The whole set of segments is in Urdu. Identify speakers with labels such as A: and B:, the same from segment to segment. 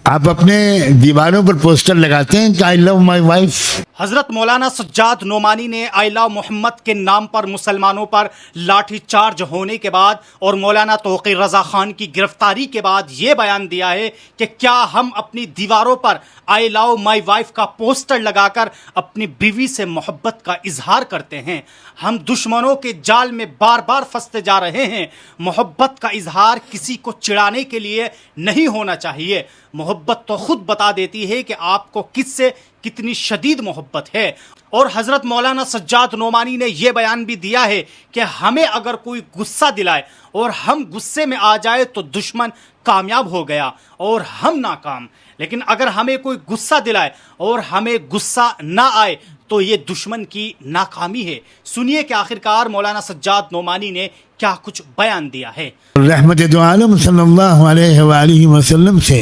A: آپ اپنے دیواروں پر پوسٹر لگاتے ہیں کہ آئی لو مائی وائف۔
B: حضرت مولانا سجاد نعمانی نے آئی لو محمد کے نام پر مسلمانوں پر لاٹھی چارج ہونے کے بعد اور مولانا توقیر رضا خان کی گرفتاری کے بعد یہ بیان دیا ہے کہ کیا ہم اپنی دیواروں پر آئی لو مائی وائف کا پوسٹر لگا کر اپنی بیوی سے محبت کا اظہار کرتے ہیں؟ ہم دشمنوں کے جال میں بار بار پھنستے جا رہے ہیں۔ محبت کا اظہار کسی کو چڑھانے کے لیے نہیں ہونا چاہیے۔ محبت تو خود بتا دیتی ہے کہ آپ کو کس سے کتنی شدید محبت ہے۔ اور حضرت مولانا سجاد نعمانی نے یہ بیان بھی دیا ہے کہ ہمیں اگر کوئی غصہ دلائے اور ہم غصے میں آ جائے تو دشمن کامیاب ہو گیا اور ہم ناکام، لیکن اگر ہمیں کوئی غصہ دلائے اور ہمیں غصہ نہ آئے تو یہ دشمن کی ناکامی ہے۔ سنیے کہ آخرکار مولانا سجاد نعمانی نے کیا کچھ بیان دیا ہے۔
A: رحمت دو عالم صلی اللہ علیہ وآلہ وسلم سے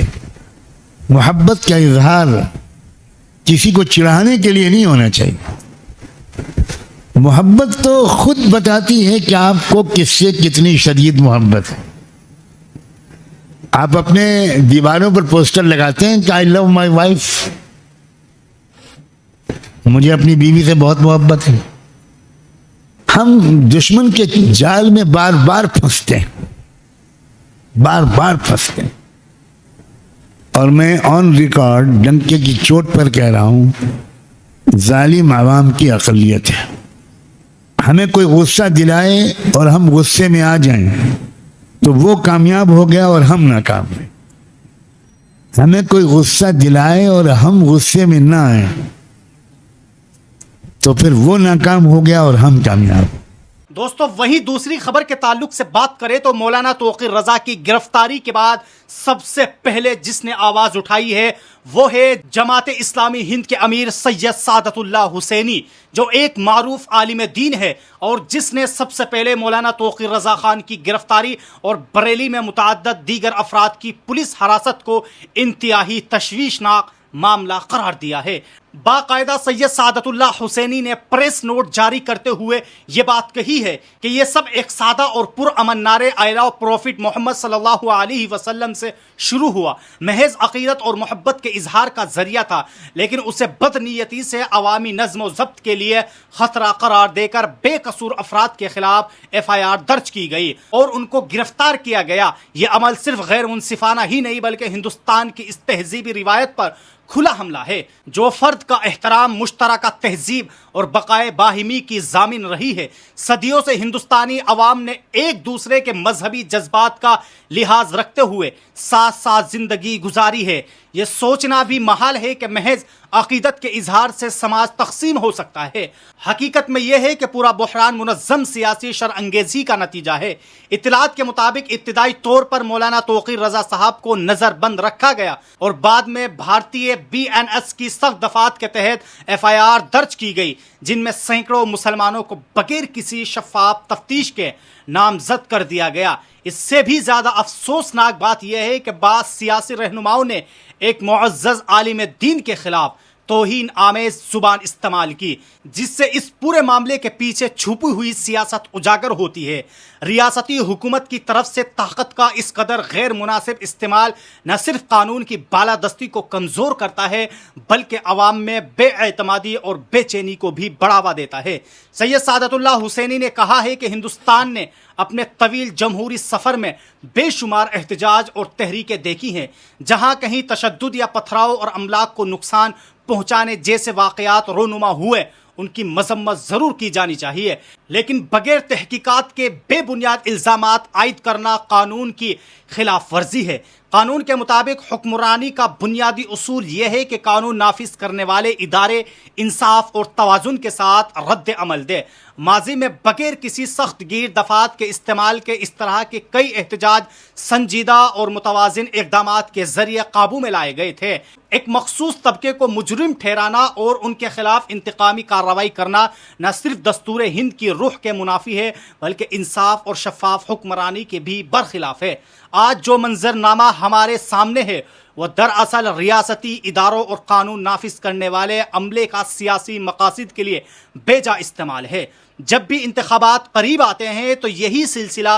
A: محبت کا اظہار کسی کو چڑھانے کے لیے نہیں ہونا چاہیے۔ محبت تو خود بتاتی ہے کہ آپ کو کس سے کتنی شدید محبت ہے۔ آپ اپنے دیواروں پر پوسٹر لگاتے ہیں کہ آئی لو مائی وائف، مجھے اپنی بیوی سے بہت محبت ہے۔ ہم دشمن کے جال میں بار بار پھنستے ہیں، بار بار پھنستے ہیں، اور میں آن ریکارڈ ڈنکے کی چوٹ پر کہہ رہا ہوں، ظالم عوام کی اقلیت ہے۔ ہمیں کوئی غصہ دلائے اور ہم غصے میں آ جائیں تو وہ کامیاب ہو گیا اور ہم ناکام ہیں۔ ہمیں کوئی غصہ دلائے اور ہم غصے میں نہ آئیں تو پھر وہ ناکام ہو گیا اور ہم کامیاب۔
B: دوستو وہیں دوسری خبر کے تعلق سے بات کریں تو مولانا توقیر رضا کی گرفتاری کے بعد سب سے پہلے جس نے آواز اٹھائی ہے وہ ہے جماعت اسلامی ہند کے امیر سید سعادت اللہ حسینی، جو ایک معروف عالم دین ہے اور جس نے سب سے پہلے مولانا توقیر رضا خان کی گرفتاری اور بریلی میں متعدد دیگر افراد کی پولیس حراست کو انتہائی تشویشناک معاملہ قرار دیا ہے۔ باقاعدہ سید سعادت اللہ حسینی نے پریس نوٹ جاری کرتے ہوئے یہ بات کہی ہے کہ یہ سب ایک سادہ اور پرامن نعرے آئی لو پروفٹ محمد صلی اللہ علیہ وسلم سے شروع ہوا، محض عقیدت اور محبت کے اظہار کا ذریعہ تھا، لیکن اسے بدنیتی سے عوامی نظم و ضبط کے لیے خطرہ قرار دے کر بے قصور افراد کے خلاف FIR درج کی گئی اور ان کو گرفتار کیا گیا۔ یہ عمل صرف غیر منصفانہ ہی نہیں بلکہ ہندوستان کی اس تہذیبی روایت پر کھلا حملہ ہے جو فرد کا احترام، مشترکہ تہذیب اور بقائے باہمی کی ضامن رہی ہے۔ صدیوں سے ہندوستانی عوام نے ایک دوسرے کے مذہبی جذبات کا لحاظ رکھتے ہوئے ساتھ ساتھ زندگی گزاری ہے۔ یہ سوچنا بھی محال ہے کہ محض عقیدت کے اظہار سے سماج تقسیم ہو سکتا ہے۔ حقیقت میں یہ ہے کہ پورا بحران منظم سیاسی شر انگیزی کا نتیجہ ہے۔ اطلاعات کے مطابق ابتدائی طور پر مولانا توقیر رضا صاحب کو نظر بند رکھا گیا اور بعد میں بھارتی BNS کی سخت دفعات کے تحت FIR درج کی گئی، جن میں سینکڑوں مسلمانوں کو بغیر کسی شفاف تفتیش کے نامزد کر دیا گیا۔ اس سے بھی زیادہ افسوسناک بات یہ ہے کہ بعض سیاسی رہنماؤں نے ایک معزز عالم دین کے خلاف توہین آمیز زبان استعمال کی، جس سے اس پورے معاملے کے پیچھے چھپی ہوئی سیاست اجاگر ہوتی ہے۔ ریاستی حکومت کی طرف سے طاقت کا اس قدر غیر مناسب استعمال نہ صرف قانون کی بالادستی کو کمزور کرتا ہے بلکہ عوام میں بے اعتمادی اور بے چینی کو بھی بڑھاوا دیتا ہے۔ سید سعادت اللہ حسینی نے کہا ہے کہ ہندوستان نے اپنے طویل جمہوری سفر میں بے شمار احتجاج اور تحریکیں دیکھی ہیں، جہاں کہیں تشدد یا پتھراؤ اور املاک کو نقصان پہنچانے جیسے واقعات رونما ہوئے ان کی مذمت ضرور کی جانی چاہیے، لیکن بغیر تحقیقات کے بے بنیاد الزامات عائد کرنا قانون کی خلاف ورزی ہے۔ قانون کے مطابق حکمرانی کا بنیادی اصول یہ ہے کہ قانون نافذ کرنے والے ادارے انصاف اور توازن کے ساتھ رد عمل دے۔ ماضی میں بغیر کسی سخت گیر دفعات کے استعمال کے اس طرح کے کئی احتجاج سنجیدہ اور متوازن اقدامات کے ذریعے قابو میں لائے گئے تھے۔ ایک مخصوص طبقے کو مجرم ٹھہرانا اور ان کے خلاف انتقامی کارروائی کرنا نہ صرف دستور ہند کی روح کے منافی ہے بلکہ انصاف اور شفاف حکمرانی کے بھی برخلاف ہے۔ آج جو منظرنامہ ہمارے سامنے ہے وہ دراصل ریاستی اداروں اور قانون نافذ کرنے والے عملے کا سیاسی مقاصد کے لیے بے جا استعمال ہے۔ جب بھی انتخابات قریب آتے ہیں تو یہی سلسلہ